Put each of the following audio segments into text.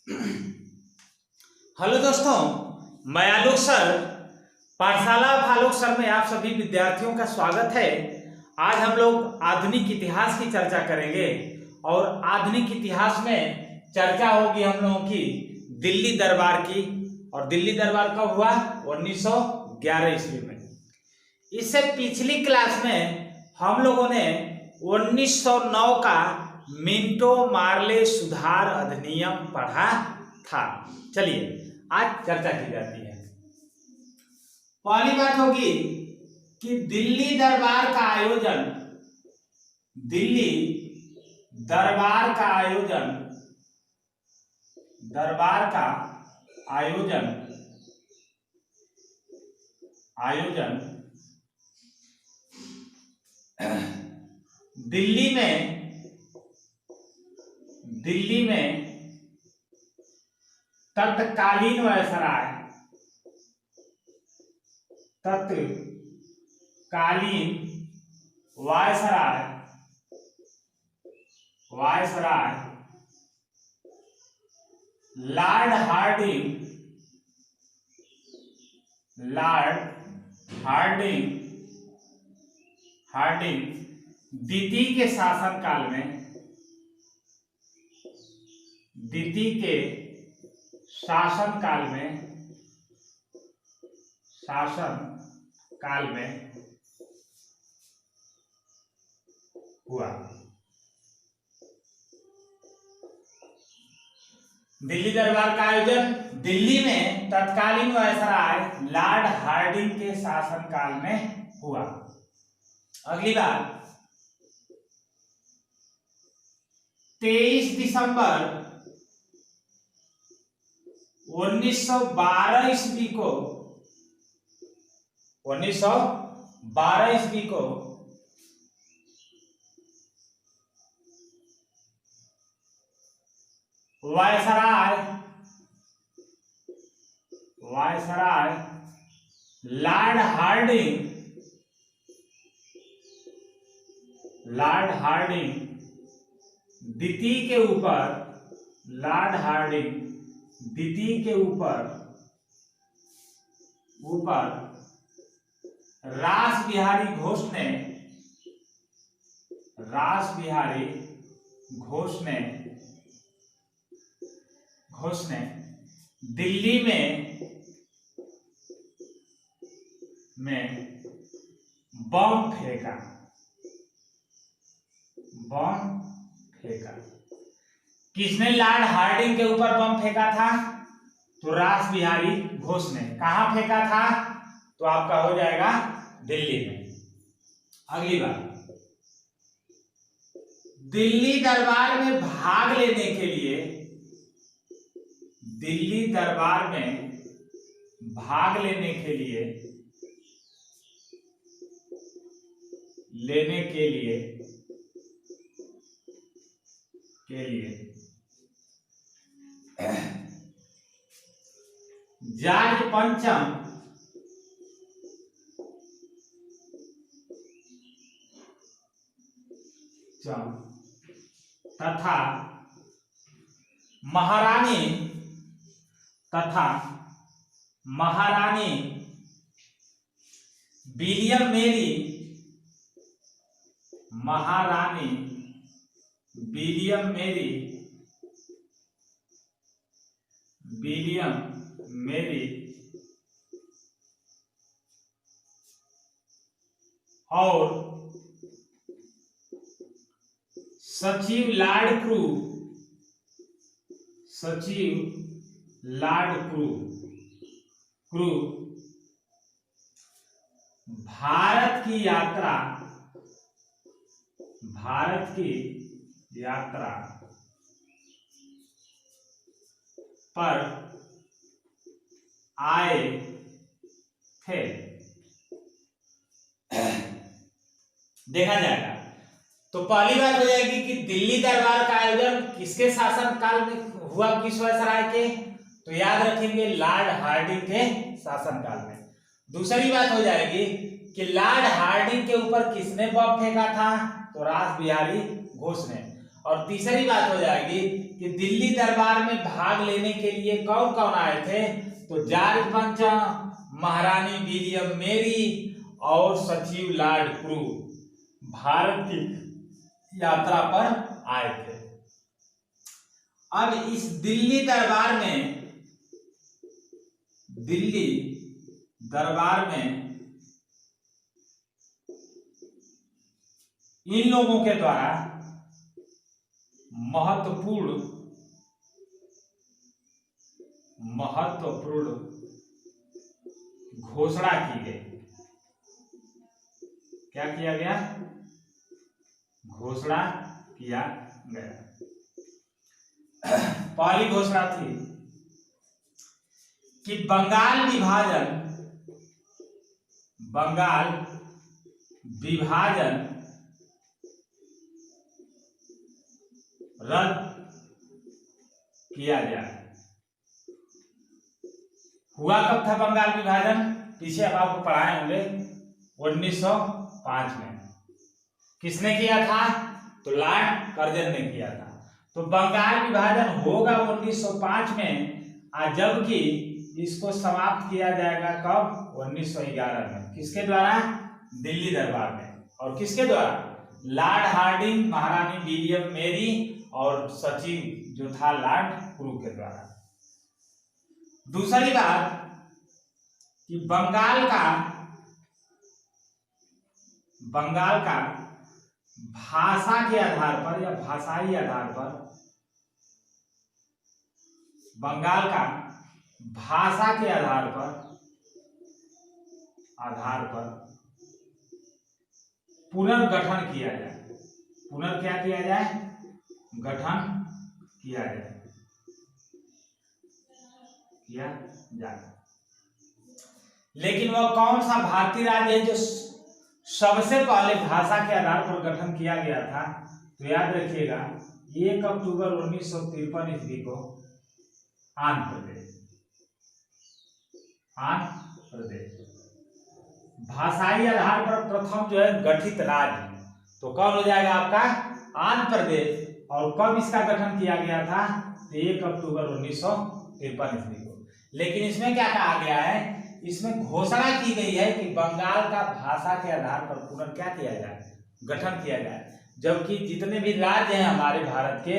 Hello दोस्तों, मैं आलोक sir, पाठशाला आलोक सर में आप सभी विद्यार्थियों का स्वागत है। आज हम लोग आधुनिक इतिहास की चर्चा करेंगे और आधुनिक इतिहास में चर्चा होगी हम लोगों की दिल्ली दरबार की। और दिल्ली दरबार कब हुआ? 1911 ईस्वी में। इससे पिछली क्लास में हम लोगों ने 1909 का मिंटो मार्ले सुधार अधिनियम पढ़ा था। चलिए आज चर्चा की जाती है। पहली बात होगी कि दिल्ली दरबार का आयोजन दिल्ली में तत्कालीन वायसराय लॉर्ड हार्डिंग द्वितीय के शासनकाल में हुआ। दिल्ली दरबार का आयोजन दिल्ली में तत्कालीन वायसराय लॉर्ड हार्डिंग के शासनकाल में हुआ। अगली बात, 23 दिसंबर 1912 ईस्वी को वायसराय लॉर्ड हार्डिंग द्वितीय के ऊपर रास बिहारी घोष ने दिल्ली में बम फेंका। किसने लॉर्ड हार्डिंग के ऊपर बम फेंका था? तो रास बिहारी घोष ने। कहां फेंका था? तो आपका हो जाएगा दिल्ली में। अगली बात, दिल्ली दरबार में भाग लेने के लिए जॉर्ज पंचम तथा महारानी विलियम मेरी और सचिव लॉर्ड क्रू भारत की यात्रा पर आए थे। देखा जाएगा तो पहली बात हो जाएगी कि दिल्ली दरबार का आयोजन किसके शासनकाल में हुआ? किस वायसराय के? तो याद रखेंगे लॉर्ड हार्डिंग के शासनकाल में। दूसरी बात हो जाएगी कि लॉर्ड हार्डिंग के ऊपर किसने बम फेंका था? तो रास बिहारी घोष ने। और तीसरी बात हो जाएगी कि दिल्ली दरबार में भाग लेने के लिए कौन कौन आए थे, तो जॉर्ज पंचम, महारानी विलियम मेरी और सचिव लॉर्ड क्रू भारत की यात्रा पर आए थे। अब इस दिल्ली दरबार में इन लोगों के द्वारा महत्वपूर्ण घोषणा की गई। क्या किया गया? घोषणा किया गया। पहली घोषणा थी कि बंगाल विभाजन रद्द किया जाए। हुआ कब था बंगाल विभाजन? पीछे अब आपको पढ़ाए होंगे 1905 में। किसने किया था? तो लॉर्ड कर्जन ने किया था। तो बंगाल विभाजन होगा 1905 में, जबकि इसको समाप्त किया जाएगा कब? 1911 में। किसके द्वारा? दिल्ली दरबार में। और किसके द्वारा? लॉर्ड हार्डिंग, महारानी विलियम मेरी और सचिव जो था लॉर्ड क्रू के द्वारा। दूसरी बात कि बंगाल का भाषा के आधार पर या भाषाई आधार पर, बंगाल का भाषा के आधार पर पुनर्गठन किया जाए। क्या किया जाए? गठन किया जाए। लेकिन वह कौन सा भारतीय राज्य है जो सबसे पहले भाषा के आधार पर गठन किया गया था? तो याद रखिएगा 1 अक्टूबर 1953 ईस्वी को आंध्र प्रदेश भाषाई आधार पर प्रथम जो है गठित राज्य, तो कौन हो जाएगा आपका? आंध्र प्रदेश। और कब इसका गठन किया गया था? 1 अक्टूबर 1953 ईस्वी को। लेकिन इसमें क्या कहा गया है? इसमें घोषणा की गई है कि बंगाल का भाषा के आधार पर क्या किया जाए? गठन किया जाए। जबकि जितने भी राज्य हैं हमारे भारत के,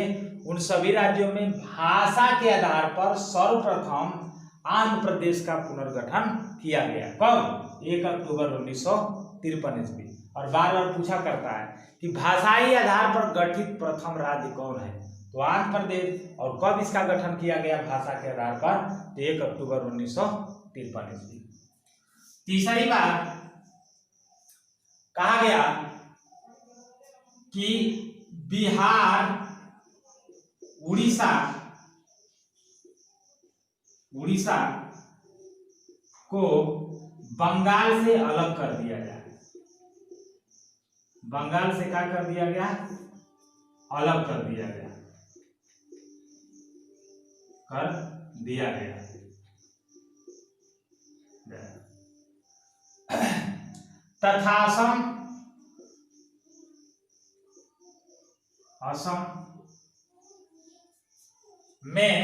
उन सभी राज्यों में भाषा के आधार पर सर्वप्रथम आंध्र प्रदेश का पुनर्गठन किया गया। कब? 1 अक्टूबर 1953 ईस्वी। और बार बार पूछा करता है कि भाषाई आधार पर गठित प्रथम राज्य कौन है? तो आंध्र प्रदेश। और कब इसका गठन किया गया भाषा के आधार पर? तो 1 अक्टूबर 1953 ईस्वी। तीसरी बात कहा गया कि बिहार, उड़ीसा को बंगाल से अलग कर दिया जाए। बंगाल से क्या कर दिया गया? अलग कर दिया गया। तथा असम में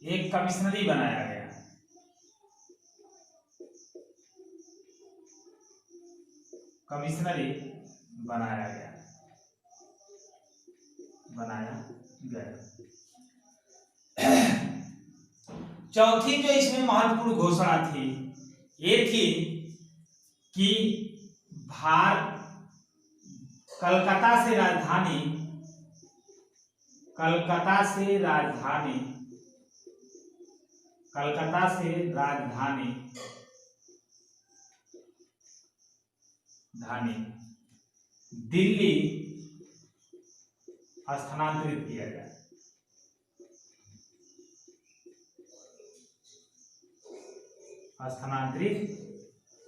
एक कमिश्नरी बनाया गया। चौथी जो इसमें महत्वपूर्ण घोषणा थी, ये थी कि कलकत्ता से राजधानी दिल्ली स्थानांतरित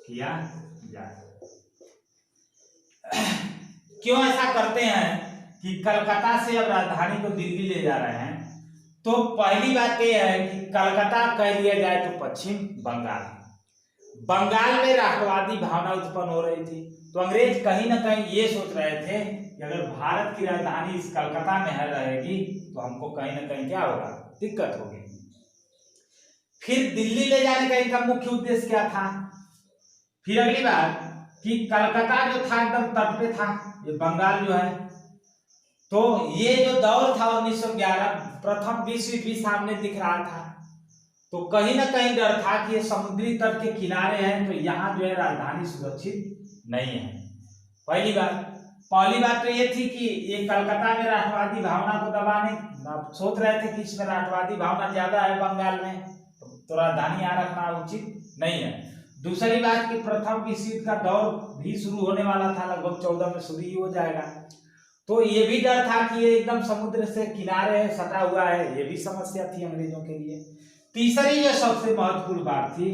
किया जाए। क्यों ऐसा करते हैं कि कलकत्ता से अब राजधानी को दिल्ली ले जा रहे हैं? तो पहली बात यह है कि कलकत्ता कह लिया जाए तो पश्चिम बंगाल में राष्ट्रवादी भावना उत्पन्न हो रही थी। तो अंग्रेज कहीं ना कहीं ये सोच रहे थे कि अगर भारत की राजधानी इस कलकत्ता में है रहेगी तो हमको कहीं ना कहीं क्या होगा, दिक्कत होगी। फिर दिल्ली ले जाने का इनका मुख्य उद्देश्य क्या था? फिर अगली बात कि कलकत्ता जो था एकदम तट पे था, ये बंगाल जो है, तो ये जो दौर था 1911 प्रथम विश्व युद्ध भी सामने दिख रहा था, तो कहीं ना कहीं डर था कि ये समुद्री तट के किनारे हैं तो यहाँ जो है राजधानी सुरक्षित नहीं है। पहली बात तो ये थी कि ये कलकत्ता में राष्ट्रवादी भावना को दबाने सोच रहे थे कि इसमें राष्ट्रवादी भावना ज्यादा है बंगाल में, तो राजधानी यहाँ रखना उचित नहीं है। दूसरी बात कि प्रथम विश्व युद्ध का दौर भी शुरू होने वाला था, लगभग 14 में शुरू ही हो जाएगा, तो ये भी डर था कि ये एकदम समुद्र से किनारे सटा हुआ है, ये भी समस्या थी अंग्रेजों के लिए। तीसरी जो सबसे महत्वपूर्ण बात थी,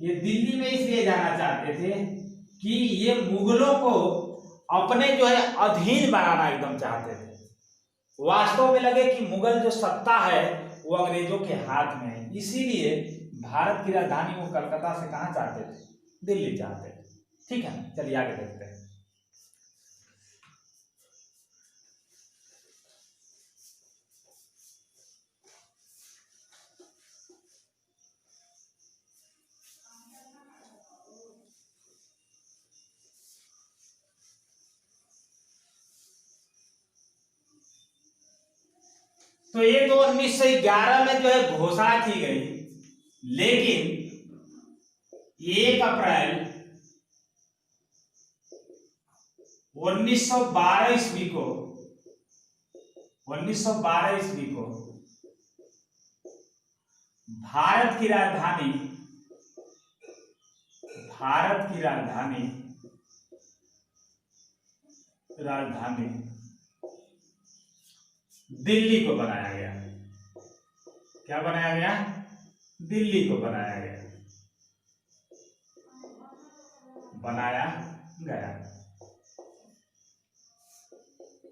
ये दिल्ली में इसलिए जाना चाहते थे कि ये मुगलों को अपने जो है अधीन बनाना एकदम चाहते थे। वास्तव में लगे कि मुगल जो सत्ता है वो अंग्रेजों के हाथ में है, इसीलिए भारत की राजधानी वो कलकत्ता से कहाँ चाहते थे, दिल्ली चाहते थे। ठीक है, चलिए आगे देखते हैं। तो ये तो 1911 में जो है घोषणा की गई, लेकिन 1 अप्रैल 1912 ईस्वी को भारत की राजधानी दिल्ली को बनाया गया। क्या बनाया गया? दिल्ली को बनाया गया।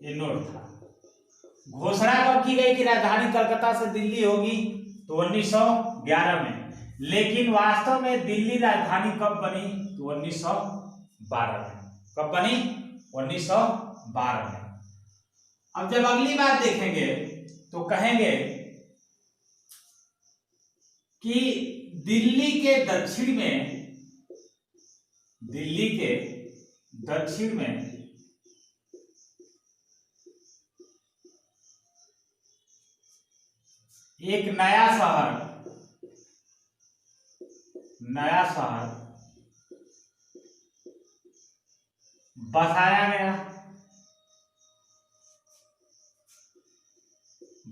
ये नोट था। घोषणा कब की गई कि राजधानी कलकत्ता से दिल्ली होगी? तो 1911 में, लेकिन वास्तव में दिल्ली राजधानी कब बनी? तो 1912 में। कब बनी? 1912 में। अब जब अगली बात देखेंगे तो कहेंगे कि दिल्ली के दक्षिण में एक नया शहर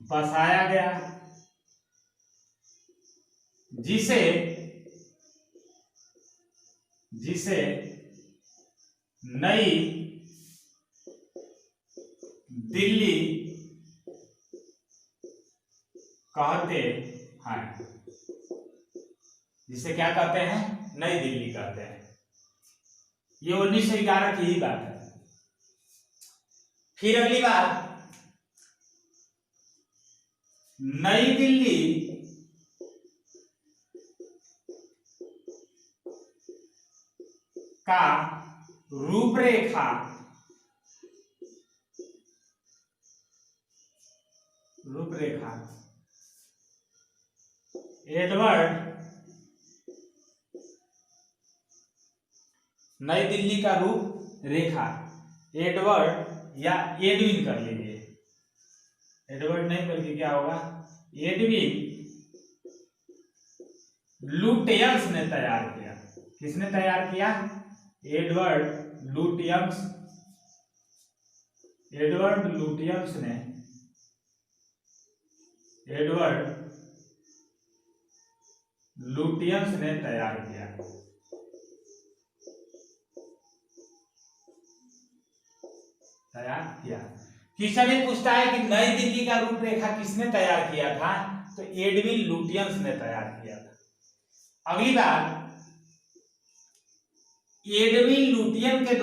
बसाया गया, जिसे नई दिल्ली कहते हैं। जिसे क्या कहते हैं? नई दिल्ली कहते हैं। ये 1911 की ही बात है। फिर अगली बात, नई दिल्ली का रूपरेखा एडवर्ड, नई दिल्ली का रूपरेखा एडवर्ड या एडविन कर लीजिए, एडवर्ड नहीं बल्कि क्या होगा, एडविन लुटियंस ने तैयार किया। किसने तैयार किया? एडवर्ड लुटियंस ने तैयार किया। किशन ने पूछता है कि नई दिल्ली का रूपरेखा किसने तैयार किया था? तो एडविन लुटियंस ने तैयार किया था। अगली बात, एडविन लुटियंस के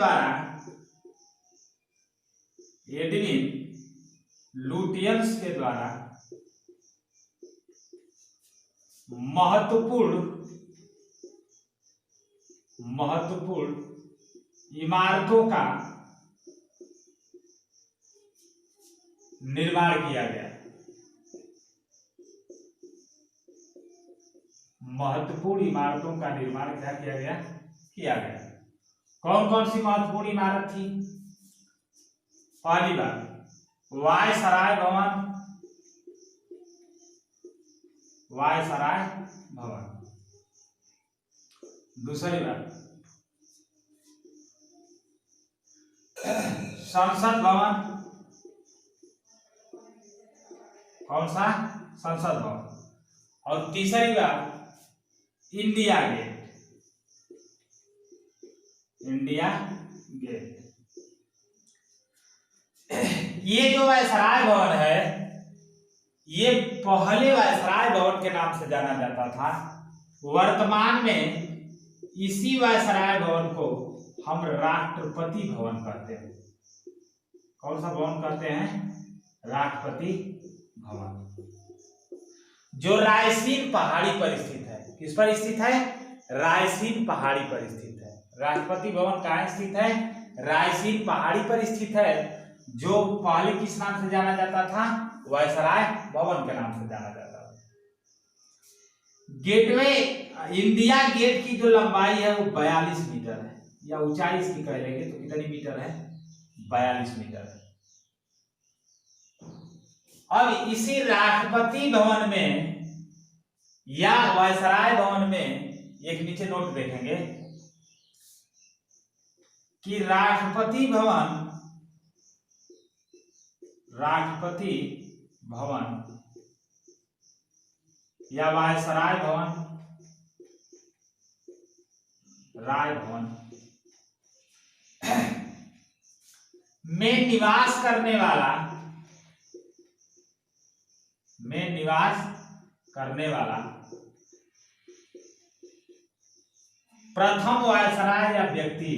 द्वारा महत्वपूर्ण इमारतों का निर्माण किया गया। महत्वपूर्ण इमारतों का निर्माण क्या किया गया? किया गया। कौन कौन सी महत्वपूर्ण इमारत थी? पहली बात वायसराय भवन, वायसराय भवन। दूसरी बात संसद भवन। कौन सा? संसद भवन। और तीसरी बात इंडिया गेट, इंडिया गेट। ये जो वायसराय भवन है, ये पहले वायसराय भवन के नाम से जाना जाता था। वर्तमान में इसी वायसराय भवन को हम राष्ट्रपति भवन कहते हैं। कौन सा भवन कहते हैं? राष्ट्रपति भवन, जो रायसीन पहाड़ी पर स्थित है। किस पर स्थित है? रायसीन पहाड़ी पर स्थित है। राष्ट्रपति भवन कहाँ स्थित है? रायसीन पहाड़ी पर स्थित है, जो पहले किस नाम से जाना जाता था? वायसराय भवन के नाम से जाना जाता था। गेटवे इंडिया गेट की जो लंबाई है वो 42 मीटर है, या ऊंचाई इसकी कह लेंगे तो कितनी मीटर है? 42 मीटर है। अब इसी राष्ट्रपति भवन में या वायसराय भवन में एक नीचे नोट देखेंगे कि राष्ट्रपति भवन या वायसराय भवन, राय भवन में निवास करने वाला प्रथम वायसराय या व्यक्ति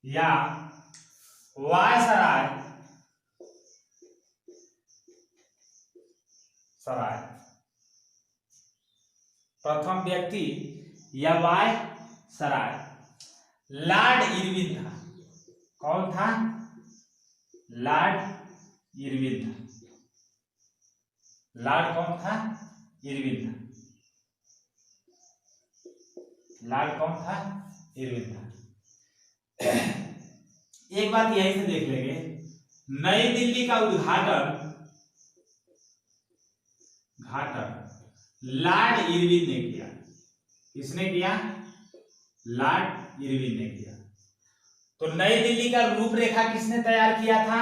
या वायसराय प्रथम व्यक्ति या वायसराय लॉर्ड इरविन था। कौन था? लॉर्ड इरविन था। लॉर्ड कौन था? इरविन था। लॉर्ड कौन था? इरविन था। एक बात यहीं से देख लेंगे, नई दिल्ली का उद्घाटन लॉर्ड इरविन ने किया। किसने किया? लॉर्ड इरविन ने किया। तो नई दिल्ली का रूपरेखा किसने तैयार किया था?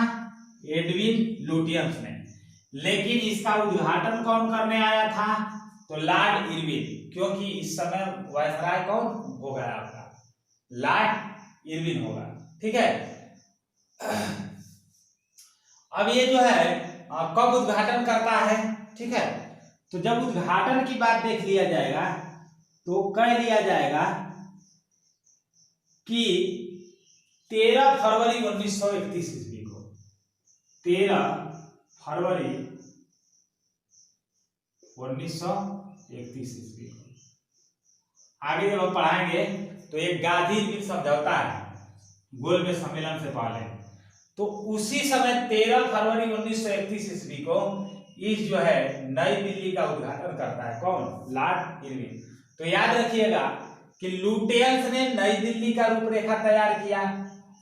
एडविन लुटियंस ने। लेकिन इसका उद्घाटन कौन करने आया था? तो लॉर्ड इरविन, क्योंकि इस समय वायसराय कौन होगा? आपका लॉर्ड इरविन होगा। ठीक है। अब ये जो है कब उद्घाटन करता है? ठीक है, तो जब उद्घाटन की बात देख लिया जाएगा तो कह लिया जाएगा कि 13 फरवरी 1931 ईस्वी को, 13 फरवरी 1931 ईस्वी को। आगे जब हम पढ़ाएंगे तो एक गांधी समझौता है गोलमेज सम्मेलन से पहले, तो उसी समय 13 फरवरी 1931 ईस्वी को इस जो है नई दिल्ली का उद्घाटन करता है। कौन? Lord Irwin. तो याद रखिएगा कि लुटियंस ने नई दिल्ली का रूपरेखा तैयार किया।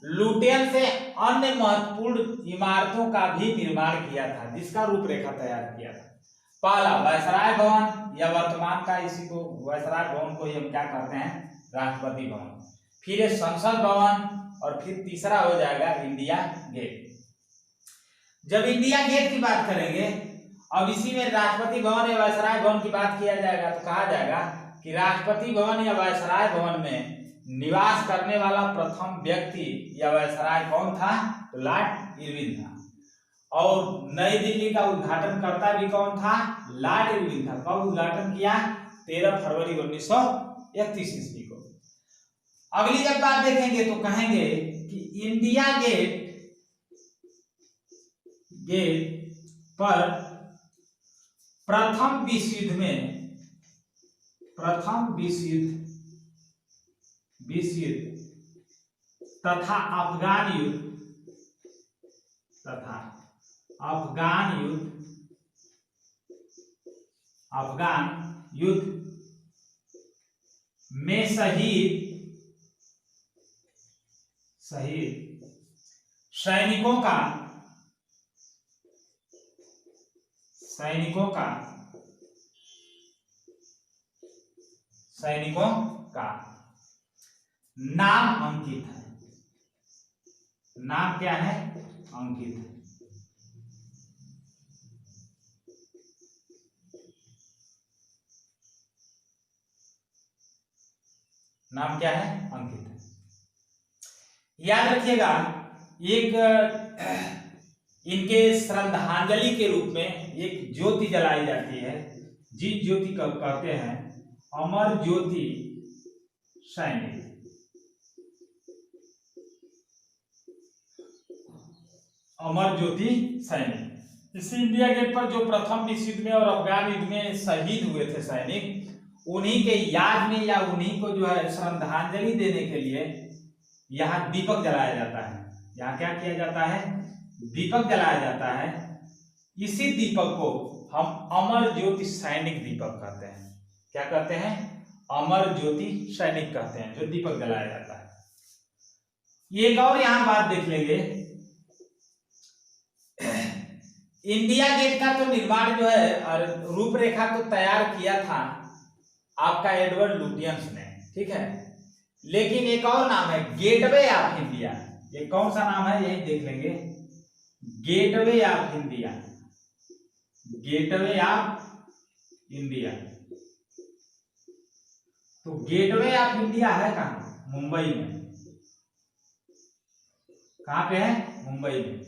लुटियंस से अन्य महत्वपूर्ण इमारतों का भी निर्माण किया था, जिसका रूपरेखा तैयार किया था। पहला वायसराय भवन, या वर्तमान का इसी को वायसराय भवन को हम क्या कहते हैं? राष्ट्रपति भवन। फिर संसद भवन, और फिर तीसरा हो जाएगा इंडिया गेट। जब इंडिया गेट की बात करेंगे, अब इसी में राष्ट्रपति भवन या वायसराय भवन की बात किया जाएगा, तो कहा जाएगा कि राष्ट्रपति भवन या वायसराय भवन में निवास करने वाला प्रथम व्यक्ति या वायसराय कौन था? तो लॉर्ड इरविन था। और नई दिल्ली का उद्घाटन करता भी कौन था? लॉर्ड इरविन था। कब उद्घाटन किया? 13 फरवरी 1931 ईस्वी को। अगली जब बात देखेंगे तो कहेंगे कि इंडिया गेट पर प्रथम विश्व युद्ध तथा अफगान युद्ध में शहीद सैनिकों का नाम अंकित है। नाम क्या है? अंकित है। नाम क्या है? अंकित है। याद रखिएगा, एक इनके श्रद्धांजलि के रूप में एक ज्योति जलाई जाती है, जिस ज्योति को कहते हैं अमर ज्योति सैनिक। अमर ज्योति सैनिक। इसी इंडिया गेट पर जो प्रथम विश्व युद्ध में और अफगान युद्ध में शहीद हुए थे सैनिक, उन्हीं के याद में या उन्हीं को जो है श्रद्धांजलि देने के लिए यहाँ दीपक जलाया जाता है। यहाँ क्या किया जाता है? दीपक जलाया जाता है। इसी दीपक को हम अमर ज्योति सैनिक दीपक कहते हैं। क्या कहते हैं? अमर ज्योति सैनिक कहते हैं, जो दीपक जलाया जाता है। एक और यहाँ बात देख लेंगे, इंडिया गेट का तो निर्माण जो है और रूपरेखा तो तैयार किया था आपका एडवर्ड लुटियंस ने, ठीक है। लेकिन एक और नाम है गेटवे ऑफ इंडिया। ये कौन सा नाम है? यही देख लेंगे, gateway of India. Gateway of India. तो गेटवे ऑफ इंडिया है कहाँ? मुंबई में। कहाँ पे है? मुंबई में।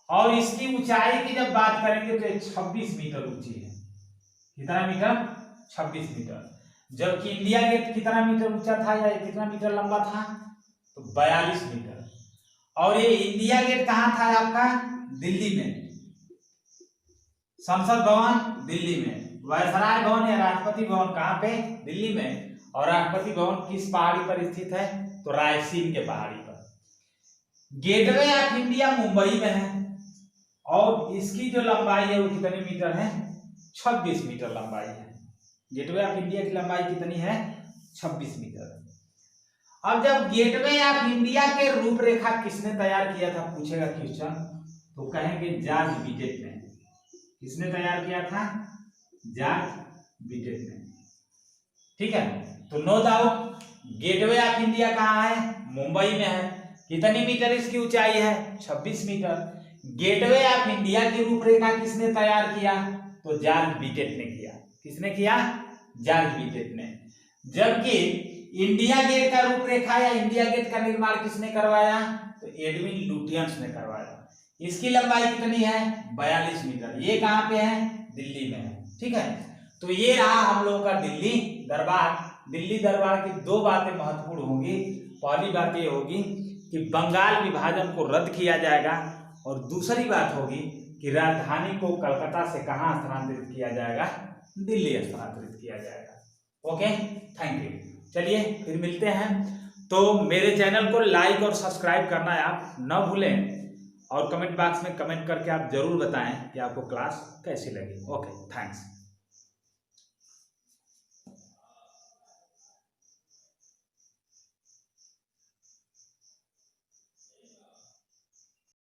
और इसकी ऊंचाई की जब बात करेंगे तो 26 मीटर ऊंची है। कितना मीटर? 26 मीटर। जबकि इंडिया गेट कितना मीटर ऊंचा था या कितना मीटर लंबा था? तो 42 मीटर। और ये इंडिया गेट कहाँ था आपका? दिल्ली में। संसद भवन दिल्ली में, वायसराय भवन या राष्ट्रपति भवन कहाँ पे? दिल्ली में। और राष्ट्रपति भवन किस पहाड़ी पर स्थित है? तो रायसीन के पहाड़ी पर। गेटवे ऑफ इंडिया मुंबई में है और इसकी जो लंबाई है वो कितने मीटर है? 26 मीटर लंबाई है। गेटवे ऑफ इंडिया की लंबाई कितनी है? 26 मीटर। अब जब गेटवे ऑफ इंडिया के रूपरेखा किसने तैयार किया था पूछेगा क्वेश्चन, तो कहेंगे जॉर्ज विटेट ने। किसने तैयार किया था? जॉर्ज विटेट ने, ठीक है। तो no doubt Gateway of India कहाँ है? मुंबई में है। कितनी मीटर इसकी ऊंचाई है? 26 मीटर। गेटवे ऑफ इंडिया की रूपरेखा किसने तैयार किया? तो जॉर्ज विटेट ने किया। किसने किया? जॉर्ज विटेट ने। जबकि इंडिया गेट का रूपरेखा या इंडिया गेट का निर्माण किसने करवाया? तो एडविन लुटियंस ने करवाया। इसकी लंबाई कितनी है? 42 मीटर। ये कहाँ पे है? दिल्ली में है, ठीक है। तो ये रहा हम लोगों का दिल्ली दरबार। दिल्ली दरबार की दो बातें महत्वपूर्ण होंगी। पहली बात ये होगी कि बंगाल विभाजन को रद्द किया जाएगा और दूसरी बात होगी कि राजधानी को कलकत्ता से कहाँ स्थानांतरित किया जाएगा? दिल्ली स्थानांतरित किया जाएगा। Okay, thank you. चलिए फिर मिलते हैं। तो मेरे चैनल को लाइक और सब्सक्राइब करना आप न भूलें और कमेंट बॉक्स में कमेंट करके आप जरूर बताएं कि आपको क्लास कैसी लगी। Okay, thanks.